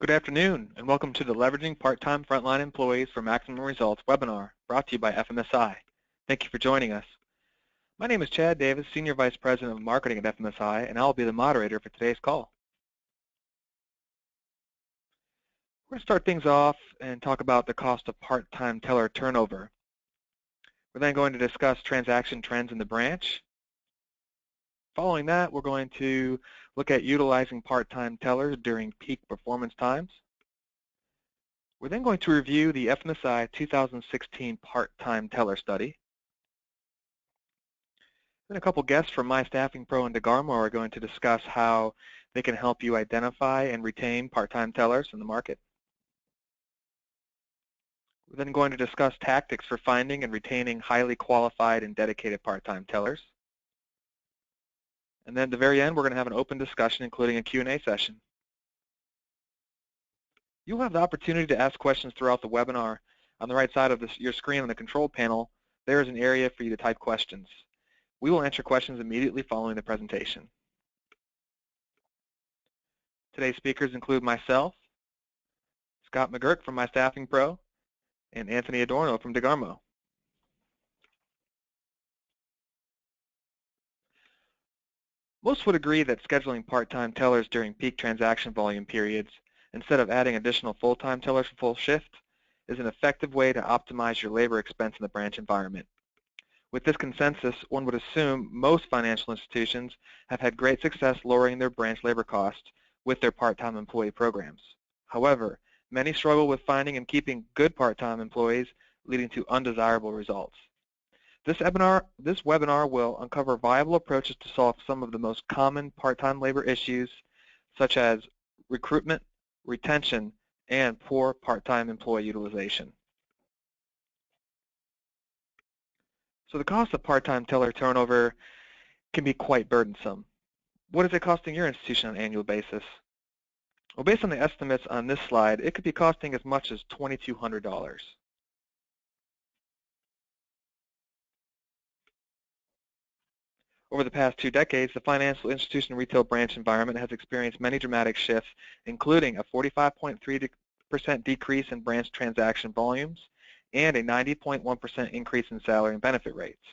Good afternoon, and welcome to the Leveraging Part-Time Frontline Employees for Maximum Results webinar, brought to you by FMSI. Thank you for joining us. My name is Chad Davis, Senior Vice President of Marketing at FMSI, and I'll be the moderator for today's call. We're going to start things off and talk about the cost of part-time teller turnover. We're then going to discuss transaction trends in the branch. Following that, we're going to look at utilizing part-time tellers during peak performance times. We're then going to review the FMSI 2016 part-time teller study. Then a couple guests from My Staffing Pro and DeGarmo are going to discuss how they can help you identify and retain part-time tellers in the market. We're then going to discuss tactics for finding and retaining highly qualified and dedicated part-time tellers. And then at the very end, we're going to have an open discussion, including a Q&A session. You'll have the opportunity to ask questions throughout the webinar. On the right side of your screen on the control panel, there is an area for you to type questions. We will answer questions immediately following the presentation. Today's speakers include myself, Scott McGurk from My Staffing Pro, and Anthony Adorno from DeGarmo. Most would agree that scheduling part-time tellers during peak transaction volume periods, instead of adding additional full-time tellers for full shift, is an effective way to optimize your labor expense in the branch environment. With this consensus, one would assume most financial institutions have had great success lowering their branch labor costs with their part-time employee programs. However, many struggle with finding and keeping good part-time employees, leading to undesirable results. This webinar will uncover viable approaches to solve some of the most common part-time labor issues, such as recruitment, retention, and poor part-time employee utilization. So the cost of part-time teller turnover can be quite burdensome. What is it costing your institution on an annual basis? Well, based on the estimates on this slide, it could be costing as much as $2,200. Over the past 2 decades, the financial institution retail branch environment has experienced many dramatic shifts, including a 45.3% decrease in branch transaction volumes and a 90.1% increase in salary and benefit rates,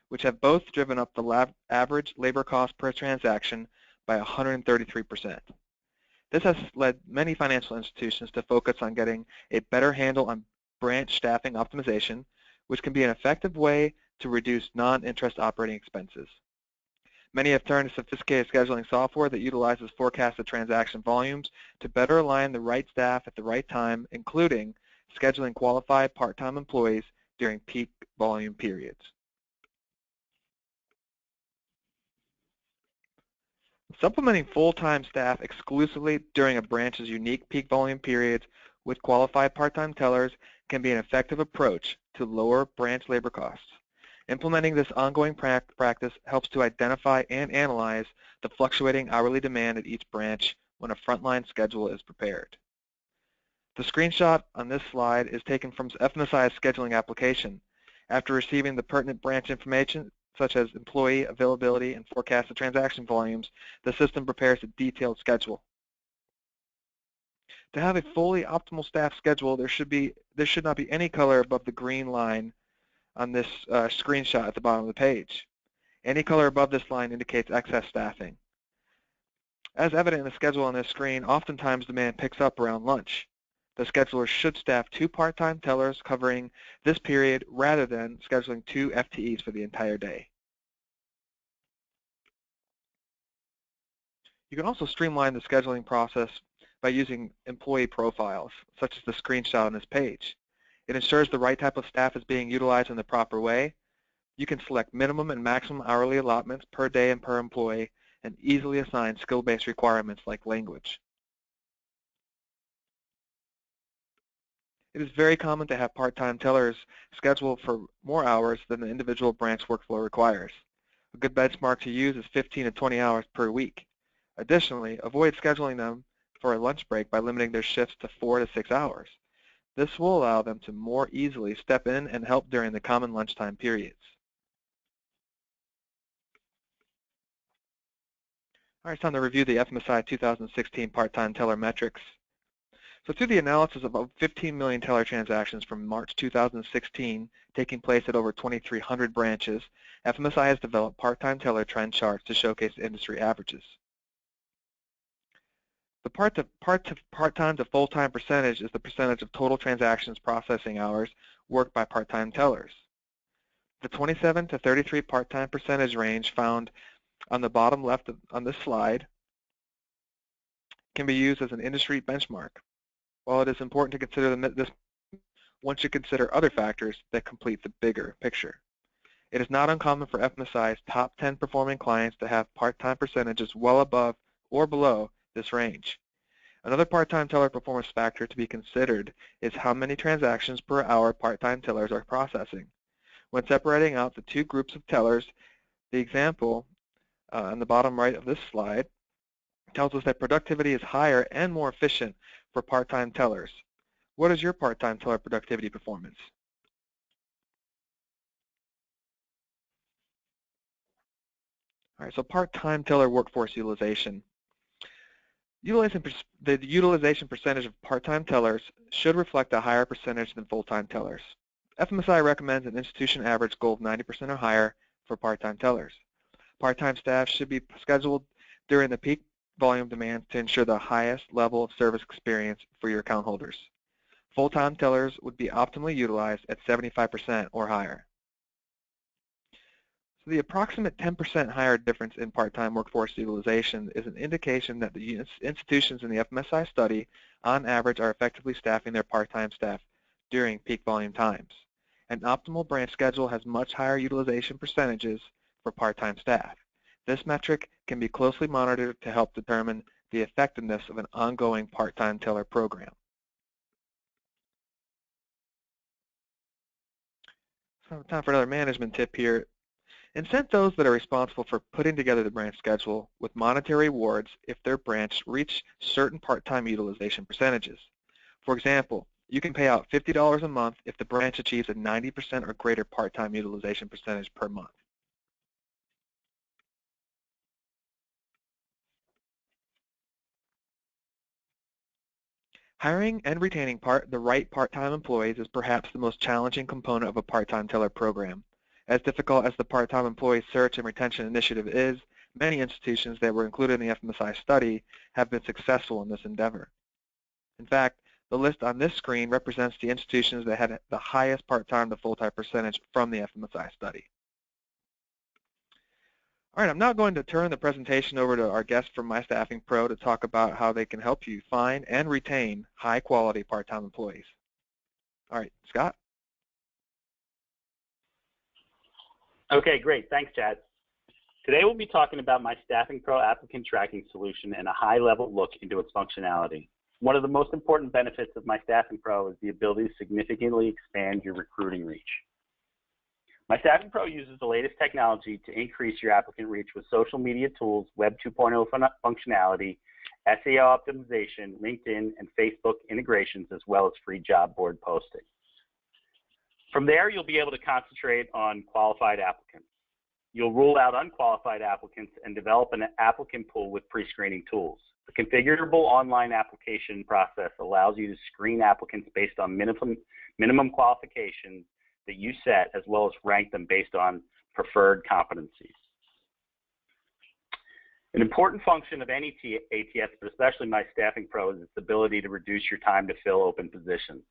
which have both driven up the average labor cost per transaction by 133%. This has led many financial institutions to focus on getting a better handle on branch staffing optimization, which can be an effective way to reduce non-interest operating expenses. Many have turned to sophisticated scheduling software that utilizes forecasted transaction volumes to better align the right staff at the right time, including scheduling qualified part-time employees during peak volume periods. Supplementing full-time staff exclusively during a branch's unique peak volume periods with qualified part-time tellers can be an effective approach to lower branch labor costs. Implementing this ongoing practice helps to identify and analyze the fluctuating hourly demand at each branch when a frontline schedule is prepared. The screenshot on this slide is taken from FMSI's scheduling application. After receiving the pertinent branch information, such as employee availability and forecasted transaction volumes, the system prepares a detailed schedule. To have a fully optimal staff schedule, there should not be any color above the green line on this screenshot at the bottom of the page. Any color above this line indicates excess staffing. As evident in the schedule on this screen, oftentimes demand picks up around lunch. The scheduler should staff 2 part-time tellers covering this period rather than scheduling 2 FTEs for the entire day. You can also streamline the scheduling process by using employee profiles, such as the screenshot on this page. It ensures the right type of staff is being utilized in the proper way. You can select minimum and maximum hourly allotments per day and per employee, and easily assign skill-based requirements like language. It is very common to have part-time tellers scheduled for more hours than the individual branch workflow requires. A good benchmark to use is 15 to 20 hours per week. Additionally, avoid scheduling them for a lunch break by limiting their shifts to 4 to 6 hours. This will allow them to more easily step in and help during the common lunchtime periods. All right, it's time to review the FMSI 2016 part-time teller metrics. So through the analysis of over 15 million teller transactions from March 2016 taking place at over 2,300 branches, FMSI has developed part-time teller trend charts to showcase industry averages. The part-time to full-time percentage is the percentage of total transactions processing hours worked by part-time tellers. The 27 to 33 part-time percentage range found on the bottom left on this slide can be used as an industry benchmark. While it is important to consider this, one should consider other factors that complete the bigger picture. It is not uncommon for FMSI's top 10 performing clients to have part-time percentages well above or below this range. Another part-time teller performance factor to be considered is how many transactions per hour part-time tellers are processing. When separating out the two groups of tellers, the example on the bottom right of this slide tells us that productivity is higher and more efficient for part-time tellers. What is your part-time teller productivity performance? All right, so part-time teller workforce utilization. The utilization percentage of part-time tellers should reflect a higher percentage than full-time tellers. FMSI recommends an institution average goal of 90% or higher for part-time tellers. Part-time staff should be scheduled during the peak volume demands to ensure the highest level of service experience for your account holders. Full-time tellers would be optimally utilized at 75% or higher. So the approximate 10% higher difference in part-time workforce utilization is an indication that the institutions in the FMSI study, on average, are effectively staffing their part-time staff during peak volume times. An optimal branch schedule has much higher utilization percentages for part-time staff. This metric can be closely monitored to help determine the effectiveness of an ongoing part-time teller program. So time for another management tip here. Incent those that are responsible for putting together the branch schedule with monetary rewards if their branch reach certain part-time utilization percentages. For example, you can pay out $50 a month if the branch achieves a 90% or greater part-time utilization percentage per month. Hiring and retaining the right part-time employees is perhaps the most challenging component of a part-time teller program. As difficult as the part-time employee search and retention initiative is, many institutions that were included in the FMSI study have been successful in this endeavor. In fact, the list on this screen represents the institutions that had the highest part-time to full-time percentage from the FMSI study. All right, I'm now going to turn the presentation over to our guest from My Staffing Pro to talk about how they can help you find and retain high-quality part-time employees. All right, Scott? Okay, great. Thanks, Chad. Today we'll be talking about My Staffing Pro applicant tracking solution and a high-level look into its functionality. One of the most important benefits of My Staffing Pro is the ability to significantly expand your recruiting reach. My Staffing Pro uses the latest technology to increase your applicant reach with social media tools, Web 2.0 functionality, SEO optimization, LinkedIn, and Facebook integrations, as well as free job board posting. From there, you'll be able to concentrate on qualified applicants. You'll rule out unqualified applicants and develop an applicant pool with pre-screening tools. The configurable online application process allows you to screen applicants based on minimum qualifications that you set, as well as rank them based on preferred competencies. An important function of any ATS, but especially My Staffing Pro, is its ability to reduce your time to fill open positions.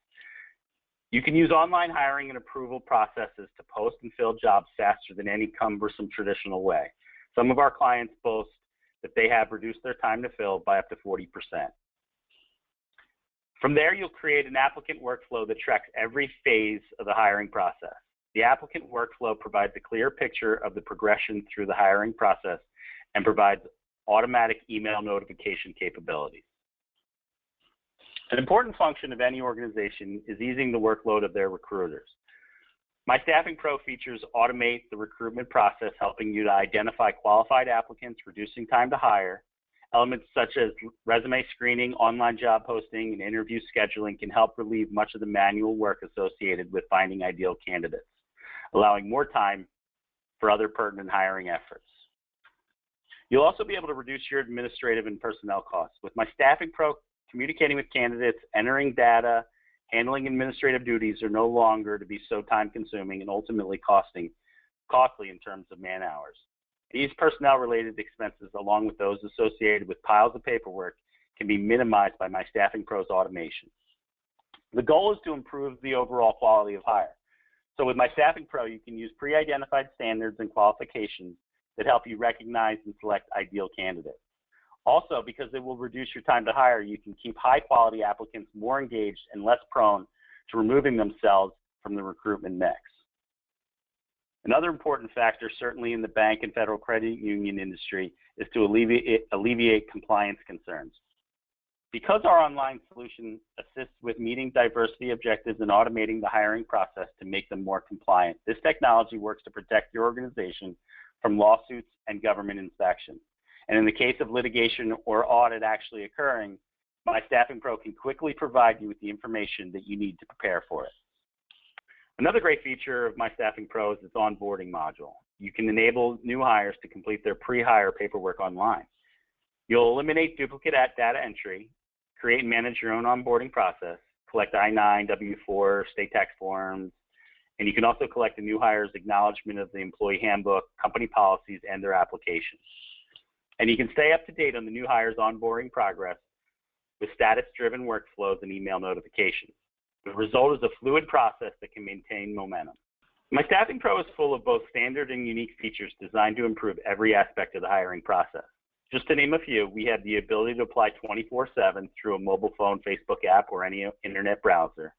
You can use online hiring and approval processes to post and fill jobs faster than any cumbersome traditional way. Some of our clients boast that they have reduced their time to fill by up to 40%. From there, you'll create an applicant workflow that tracks every phase of the hiring process. The applicant workflow provides a clear picture of the progression through the hiring process and provides automatic email notification capabilities. An important function of any organization is easing the workload of their recruiters. My Staffing Pro features automate the recruitment process, helping you to identify qualified applicants, reducing time to hire. Elements such as resume screening, online job posting, and interview scheduling can help relieve much of the manual work associated with finding ideal candidates, allowing more time for other pertinent hiring efforts. You'll also be able to reduce your administrative and personnel costs. With My Staffing Pro communicating with candidates, entering data, handling administrative duties are no longer to be so time-consuming and ultimately costly in terms of man-hours. These personnel-related expenses, along with those associated with piles of paperwork, can be minimized by My Staffing Pro's automation. The goal is to improve the overall quality of hire. So with My Staffing Pro, you can use pre-identified standards and qualifications that help you recognize and select ideal candidates. Also, because it will reduce your time to hire, you can keep high-quality applicants more engaged and less prone to removing themselves from the recruitment mix. Another important factor, certainly in the bank and federal credit union industry, is to alleviate compliance concerns. Because our online solution assists with meeting diversity objectives and automating the hiring process to make them more compliant, this technology works to protect your organization from lawsuits and government inspection. And in the case of litigation or audit actually occurring, My Staffing Pro can quickly provide you with the information that you need to prepare for it. Another great feature of My Staffing Pro is its onboarding module. You can enable new hires to complete their pre-hire paperwork online. You'll eliminate duplicate data entry, create and manage your own onboarding process, collect I-9, W-4, state tax forms, and you can also collect the new hire's acknowledgement of the employee handbook, company policies, and their applications. And you can stay up to date on the new hire's onboarding progress with status-driven workflows and email notifications. The result is a fluid process that can maintain momentum. My Staffing Pro is full of both standard and unique features designed to improve every aspect of the hiring process. Just to name a few, we have the ability to apply 24/7 through a mobile phone, Facebook app, or any internet browser.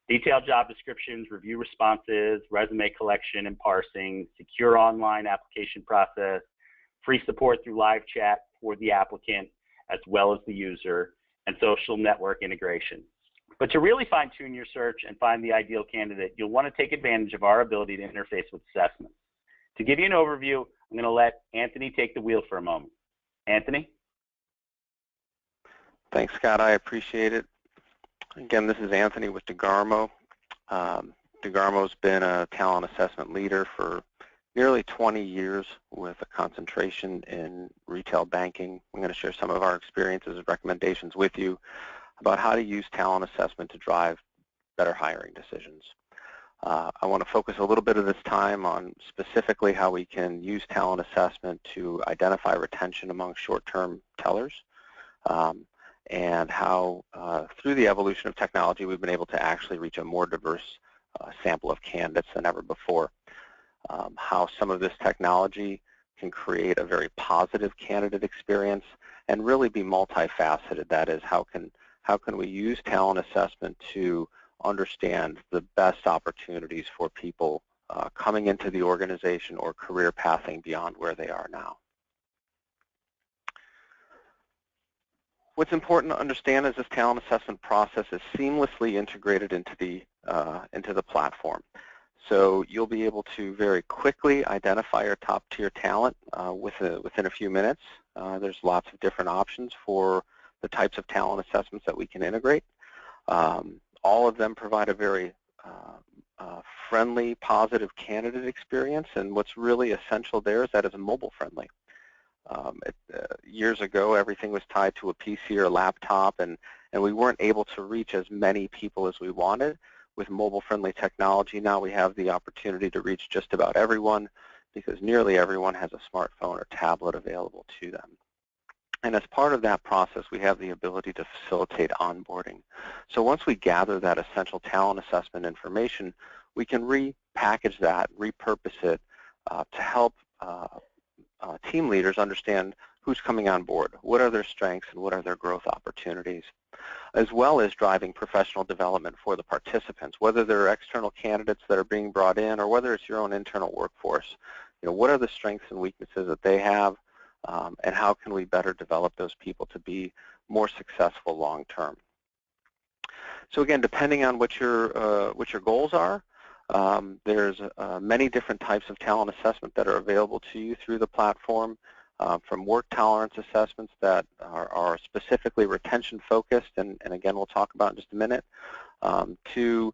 Detailed job descriptions, review responses, resume collection and parsing, secure online application process, free support through live chat for the applicant as well as the user, and social network integration. But to really fine-tune your search and find the ideal candidate, you'll want to take advantage of our ability to interface with assessments. To give you an overview, I'm going to let Anthony take the wheel for a moment. Anthony? Thanks, Scott. I appreciate it. Again, this is Anthony with DeGarmo. DeGarmo's been a talent assessment leader for nearly 20 years with a concentration in retail banking. I'm going to share some of our experiences and recommendations with you about how to use talent assessment to drive better hiring decisions. I want to focus a little bit of this time on specifically how we can use talent assessment to identify retention among short-term tellers, and how through the evolution of technology we've been able to actually reach a more diverse sample of candidates than ever before. How some of this technology can create a very positive candidate experience and really be multifaceted. That is, how can we use talent assessment to understand the best opportunities for people coming into the organization or career pathing beyond where they are now. What's important to understand is this talent assessment process is seamlessly integrated into the platform. So you'll be able to very quickly identify your top-tier talent within a few minutes. There's lots of different options for the types of talent assessments that we can integrate. All of them provide a very friendly, positive candidate experience, and what's really essential there is that it's mobile-friendly. Years ago, everything was tied to a PC or a laptop, and we weren't able to reach as many people as we wanted. With mobile-friendly technology, now we have the opportunity to reach just about everyone because nearly everyone has a smartphone or tablet available to them. And as part of that process, we have the ability to facilitate onboarding. So once we gather that essential talent assessment information, we can repackage that, repurpose it to help team leaders understand who's coming on board, what are their strengths, and what are their growth opportunities, as well as driving professional development for the participants, whether they're external candidates that are being brought in or whether it's your own internal workforce. You know, what are the strengths and weaknesses that they have, and how can we better develop those people to be more successful long term? So again, depending on what your goals are, there's many different types of talent assessment that are available to you through the platform, from work tolerance assessments that are specifically retention focused, and again we'll talk about in just a minute, to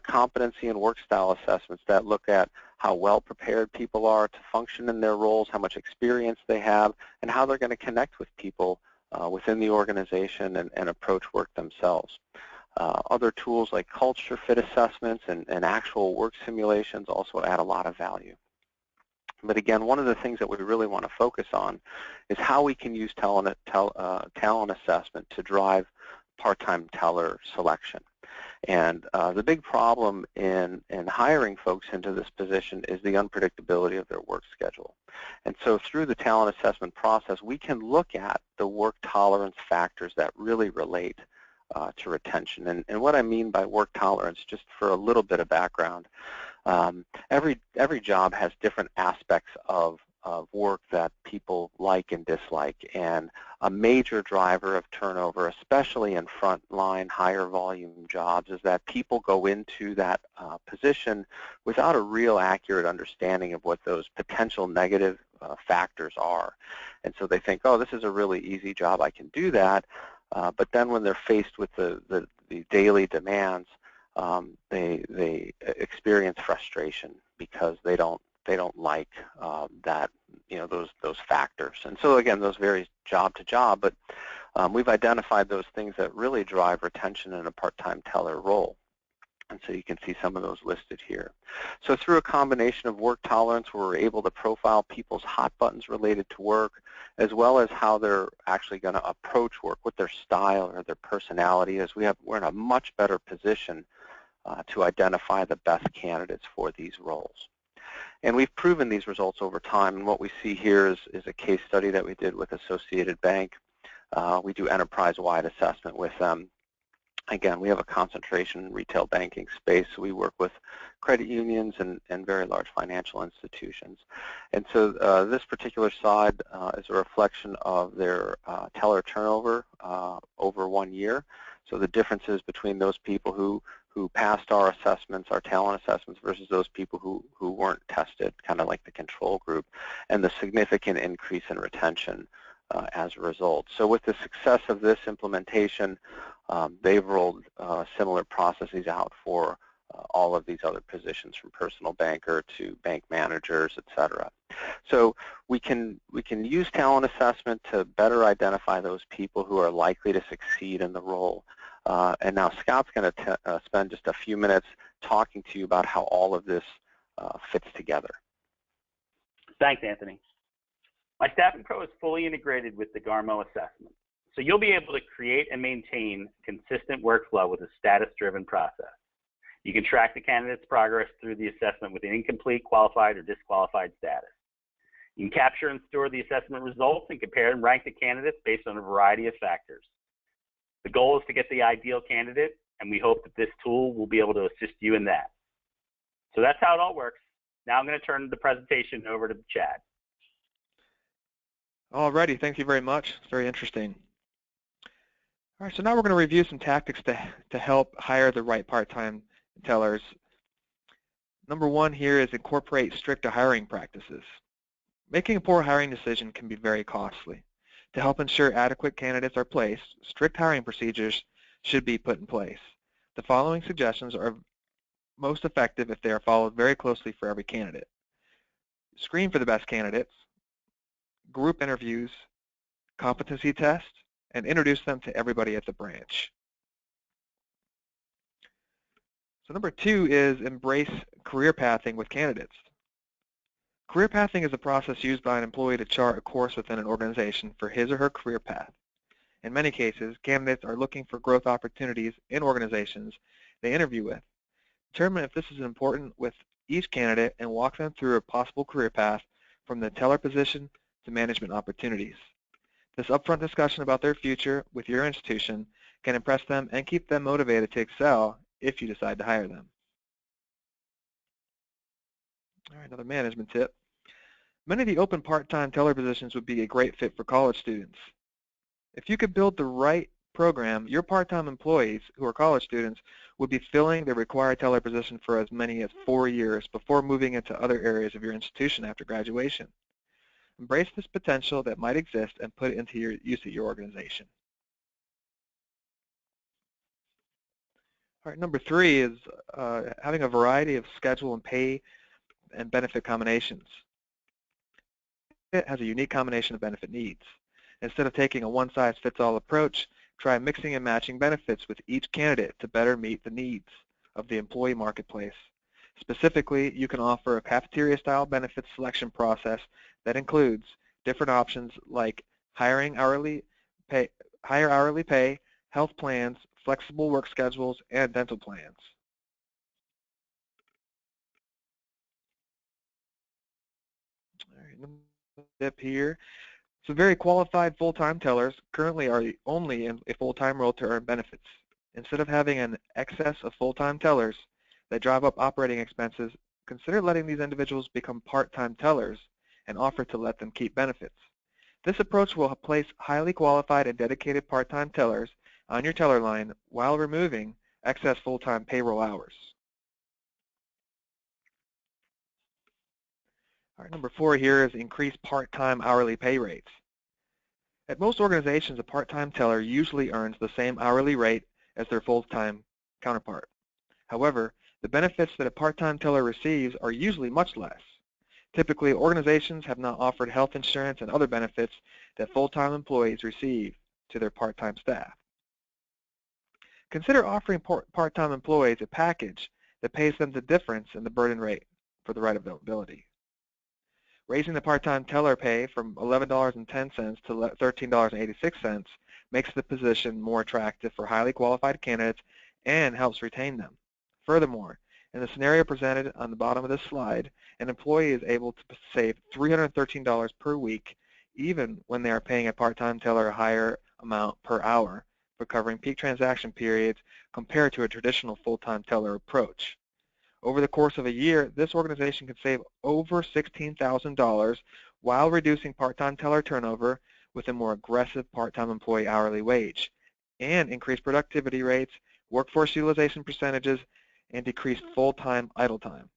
competency and work style assessments that look at how well prepared people are to function in their roles, how much experience they have, and how they're going to connect with people within the organization and approach work themselves. Other tools like culture fit assessments and actual work simulations also add a lot of value. But again, one of the things that we really want to focus on is how we can use talent assessment to drive part-time teller selection. And the big problem in hiring folks into this position is the unpredictability of their work schedule. And so through the talent assessment process, we can look at the work tolerance factors that really relate to retention. And what I mean by work tolerance, just for a little bit of background, every job has different aspects of work that people like and dislike, and a major driver of turnover, especially in frontline, higher volume jobs, is that people go into that position without a real accurate understanding of what those potential negative factors are. And so they think, oh, this is a really easy job, I can do that, but then when they're faced with the daily demands, they experience frustration because they don't like that, those factors. And so again, those vary job to job, but we've identified those things that really drive retention in a part-time teller role. And so you can see some of those listed here. So through a combination of work tolerance, we're able to profile people's hot buttons related to work, as well as how they're actually going to approach work, what their style or their personality is. We're in a much better position to identify the best candidates for these roles. And we've proven these results over time, and what we see here is a case study that we did with Associated Bank. We do enterprise-wide assessment with them. Again, we have a concentration in retail banking space, so we work with credit unions and very large financial institutions. And so this particular slide is a reflection of their teller turnover over 1 year. So the differences between those people who passed our assessments, our talent assessments, versus those people who weren't tested, kind of like the control group, and the significant increase in retention as a result. So with the success of this implementation, they've rolled similar processes out for all of these other positions, from personal banker to bank managers, et cetera. So we can use talent assessment to better identify those people who are likely to succeed in the role. And now Scott's going to spend just a few minutes talking to you about how all of this fits together. Thanks, Anthony. My Staffing Pro is fully integrated with the Garmo assessment, so you'll be able to create and maintain consistent workflow with a status-driven process. You can track the candidate's progress through the assessment with an incomplete, qualified, or disqualified status. You can capture and store the assessment results and compare and rank the candidates based on a variety of factors. The goal is to get the ideal candidate, and we hope that this tool will be able to assist you in that. So that's how it all works. Now I'm going to turn the presentation over to Chad. Alrighty, thank you very much. It's very interesting. All right, so now we're going to review some tactics to help hire the right part-time tellers. Number one here is incorporate strict hiring practices. Making a poor hiring decision can be very costly. To help ensure adequate candidates are placed, strict hiring procedures should be put in place. The following suggestions are most effective if they are followed very closely for every candidate. Screen for the best candidates, group interviews, competency tests, and introduce them to everybody at the branch. So number two is embrace career pathing with candidates. Career pathing is a process used by an employee to chart a course within an organization for his or her career path. In many cases, candidates are looking for growth opportunities in organizations they interview with. Determine if this is important with each candidate and walk them through a possible career path from the teller position to management opportunities. This upfront discussion about their future with your institution can impress them and keep them motivated to excel if you decide to hire them. All right, another management tip. Many of the open part-time teller positions would be a great fit for college students. If you could build the right program, your part-time employees who are college students would be filling the required teller position for as many as 4 years before moving into other areas of your institution after graduation. Embrace this potential that might exist and put it into your use at your organization. All right, number three is having a variety of schedule and pay and benefit combinations. It has a unique combination of benefit needs. Instead of taking a one-size-fits-all approach, try mixing and matching benefits with each candidate to better meet the needs of the employee marketplace. Specifically, you can offer a cafeteria-style benefits selection process that includes different options like higher hourly pay, health plans, flexible work schedules, and dental plans. All right, step here. So very qualified full-time tellers currently are only in a full-time role to earn benefits. Instead of having an excess of full-time tellers that drive up operating expenses, consider letting these individuals become part-time tellers and offer to let them keep benefits. This approach will place highly qualified and dedicated part-time tellers on your teller line while removing excess full-time payroll hours. All right, number 4 here is increase part-time hourly pay rates. At most organizations, a part-time teller usually earns the same hourly rate as their full-time counterpart. However, the benefits that a part-time teller receives are usually much less. Typically, organizations have not offered health insurance and other benefits that full-time employees receive to their part-time staff. Consider offering part-time employees a package that pays them the difference in the burden rate for the right availability. Raising the part-time teller pay from $11.10 to $13.86 makes the position more attractive for highly qualified candidates and helps retain them. Furthermore, in the scenario presented on the bottom of this slide, an employee is able to save $313 per week even when they are paying a part-time teller a higher amount per hour for covering peak transaction periods compared to a traditional full-time teller approach. Over the course of a year, this organization can save over $16,000 while reducing part-time teller turnover with a more aggressive part-time employee hourly wage, and increase productivity rates, workforce utilization percentages, and decrease full-time idle time.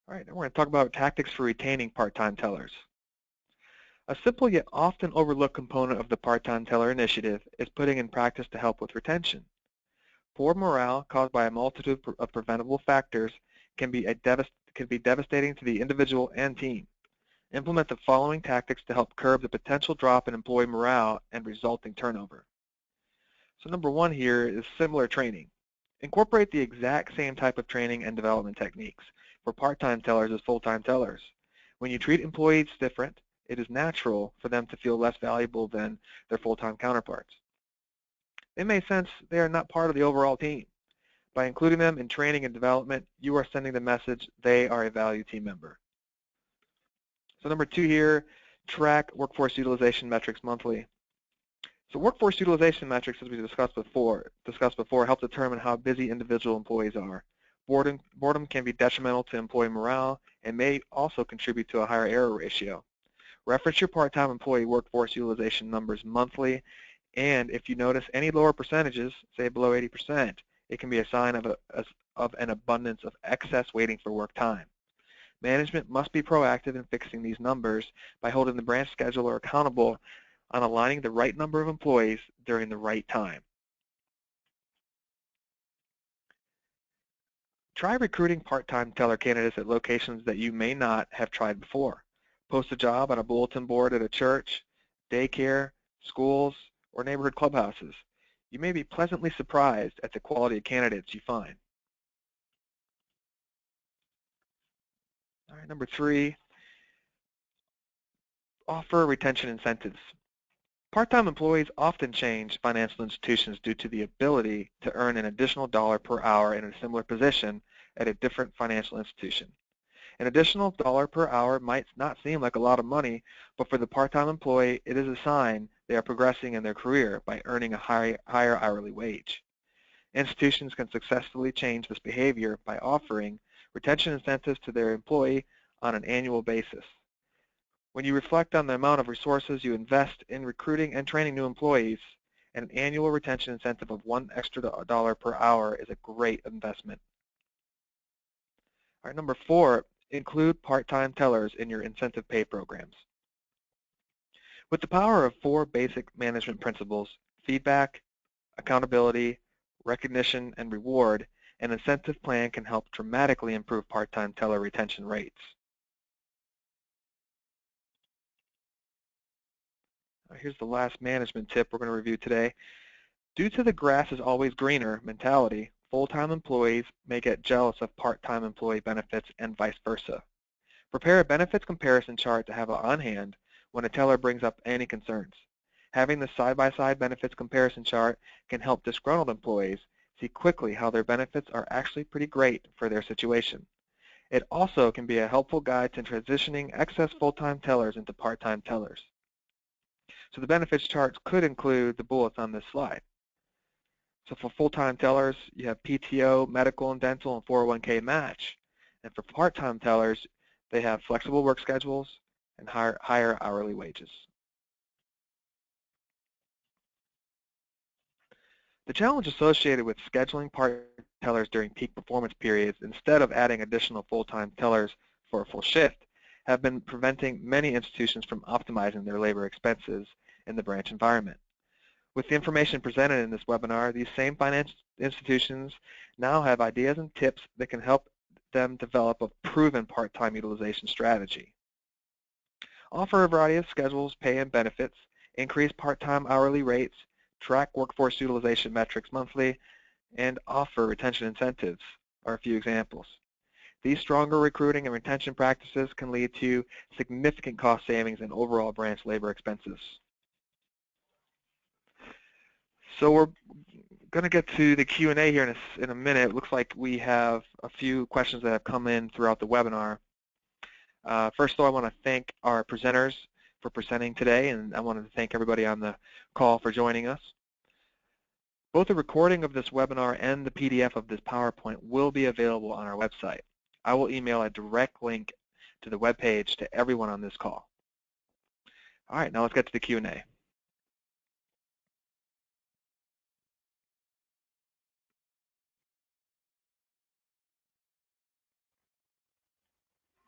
All right, now we're going to talk about tactics for retaining part-time tellers. A simple yet often overlooked component of the part-time teller initiative is putting in practice to help with retention. Poor morale caused by a multitude of preventable factors can be devastating to the individual and team. Implement the following tactics to help curb the potential drop in employee morale and resulting turnover. So number 1 here is similar training. Incorporate the exact same type of training and development techniques for part-time tellers as full-time tellers. When you treat employees different, it is natural for them to feel less valuable than their full-time counterparts. They may sense they are not part of the overall team. By including them in training and development, you are sending the message they are a valued team member. So number 2 here, track workforce utilization metrics monthly. So workforce utilization metrics, as we discussed before, help determine how busy individual employees are. Boredom can be detrimental to employee morale and may also contribute to a higher error ratio. Reference your part-time employee workforce utilization numbers monthly, and if you notice any lower percentages, say below 80%, it can be a sign of an abundance of excess waiting for work time. Management must be proactive in fixing these numbers by holding the branch scheduler accountable on aligning the right number of employees during the right time. Try recruiting part-time teller candidates at locations that you may not have tried before. Post a job on a bulletin board at a church, daycare, schools, or neighborhood clubhouses. You may be pleasantly surprised at the quality of candidates you find. All right, number 3, offer retention incentives. Part-time employees often change financial institutions due to the ability to earn an additional dollar per hour in a similar position at a different financial institution. An additional dollar per hour might not seem like a lot of money, but for the part-time employee, it is a sign they are progressing in their career by earning a higher hourly wage. Institutions can successfully change this behavior by offering retention incentives to their employee on an annual basis. When you reflect on the amount of resources you invest in recruiting and training new employees, an annual retention incentive of $1 extra per hour is a great investment. All right, number 4, include part-time tellers in your incentive pay programs. With the power of 4 basic management principles, feedback, accountability, recognition, and reward, An incentive plan can help dramatically improve part-time teller retention rates. Here's the last management tip we're going to review today. Due to the grass is always greener mentality, full-time employees may get jealous of part-time employee benefits and vice versa. Prepare a benefits comparison chart to have on hand when a teller brings up any concerns. Having the side-by-side benefits comparison chart can help disgruntled employees see quickly how their benefits are actually pretty great for their situation. It also can be a helpful guide to transitioning excess full-time tellers into part-time tellers. So the benefits charts could include the bullets on this slide. So for full-time tellers, you have PTO, medical and dental, and 401k match. And for part-time tellers, they have flexible work schedules and higher hourly wages. The challenge associated with scheduling part tellers during peak performance periods instead of adding additional full-time tellers for a full shift have been preventing many institutions from optimizing their labor expenses in the branch environment. With the information presented in this webinar, these same financial institutions now have ideas and tips that can help them develop a proven part-time utilization strategy. Offer a variety of schedules, pay and benefits, increase part-time hourly rates, track workforce utilization metrics monthly, and offer retention incentives are a few examples. These stronger recruiting and retention practices can lead to significant cost savings and overall branch labor expenses. So we're going to get to the Q&A here in a minute. It looks like we have a few questions that have come in throughout the webinar. First, though, I want to thank our presenters for presenting today, and I wanted to thank everybody on the call for joining us. Both the recording of this webinar and the PDF of this PowerPoint will be available on our website. I will email a direct link to the webpage to everyone on this call. All right, now let's get to the Q&A.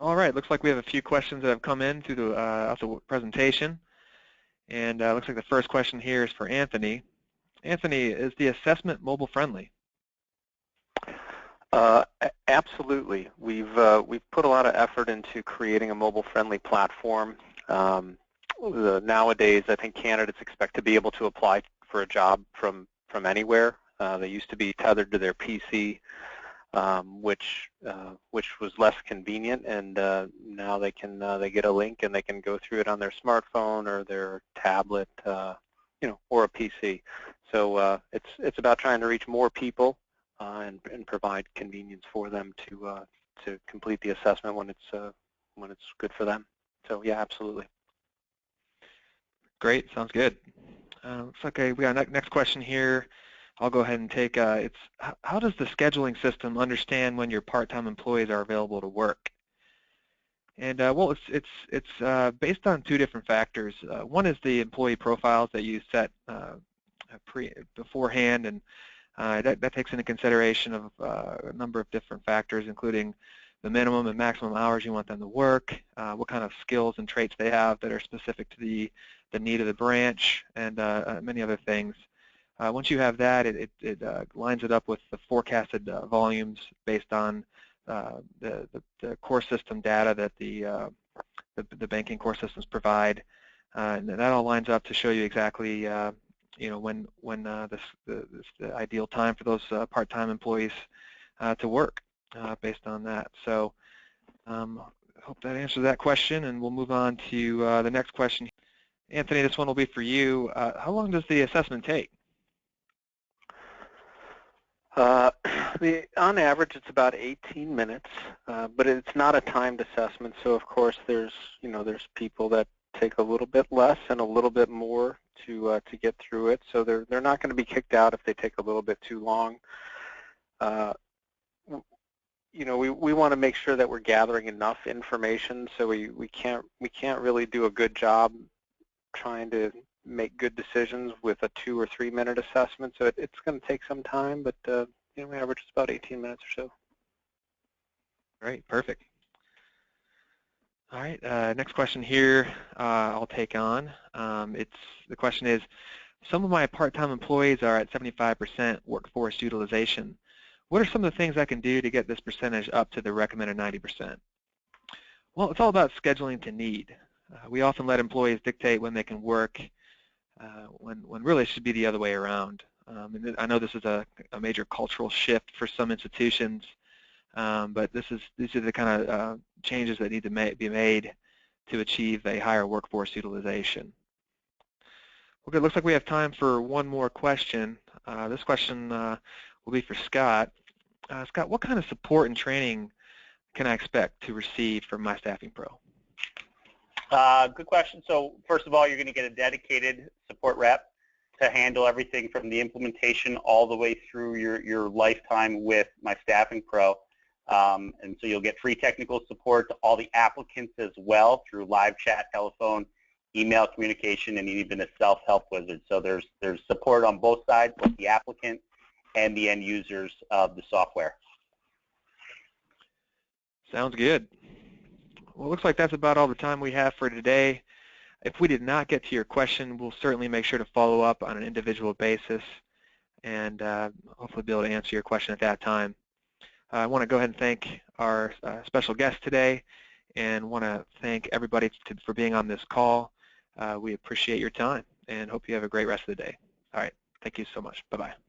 All right, looks like we have a few questions that have come in through the presentation. And looks like the first question here is for Anthony. Anthony, is the assessment mobile friendly? Absolutely. We've put a lot of effort into creating a mobile friendly platform. Nowadays, I think candidates expect to be able to apply for a job from anywhere. They used to be tethered to their PC, which was less convenient, and now they get a link and they can go through it on their smartphone or their tablet, or a PC. So it's about trying to reach more people and provide convenience for them to complete the assessment when it's good for them. So yeah, absolutely. Great, sounds good. Looks like we got a next question here. I'll go ahead and take it's how does the scheduling system understand when your part-time employees are available to work? And well, it's based on two different factors. One is the employee profiles that you set beforehand, and that takes into consideration of a number of different factors, including the minimum and maximum hours you want them to work, what kind of skills and traits they have that are specific to the need of the branch, and many other things. Once you have that, it lines it up with the forecasted volumes based on the core system data that the banking core systems provide, and that all lines up to show you exactly when the ideal time for those part-time employees to work based on that. So I hope that answers that question, and we'll move on to the next question. Anthony, this one will be for you. How long does the assessment take? On average, it's about 18 minutes, but it's not a timed assessment. So of course, there's people that take a little bit less and a little bit more to get through it. So they're not going to be kicked out if they take a little bit too long. We want to make sure that we're gathering enough information, so we can't really do a good job trying to make good decisions with a 2 or 3 minute assessment. So it's going to take some time, but we average about 18 minutes or so. Great, perfect. All right, next question here I'll take on. The question is, some of my part-time employees are at 75% workforce utilization. What are some of the things I can do to get this percentage up to the recommended 90%? Well, it's all about scheduling to need. We often let employees dictate when they can work, when really it should be the other way around. And I know this is a major cultural shift for some institutions, but these are the kind of changes that need to be made to achieve a higher workforce utilization. Okay, it looks like we have time for one more question. This question will be for Scott. Scott, what kind of support and training can I expect to receive from My Staffing Pro? Good question. So first of all, you're going to get a dedicated support rep to handle everything from the implementation all the way through your lifetime with My Staffing Pro. And so you'll get free technical support to all the applicants as well through live chat, telephone, email communication, and even a self-help wizard. So there's support on both sides, both the applicant and the end users of the software. Sounds good. Well, it looks like that's about all the time we have for today. If we did not get to your question, we'll certainly make sure to follow up on an individual basis and hopefully be able to answer your question at that time. I want to go ahead and thank our special guest today and want to thank everybody for being on this call. We appreciate your time and hope you have a great rest of the day. All right. Thank you so much. Bye-bye.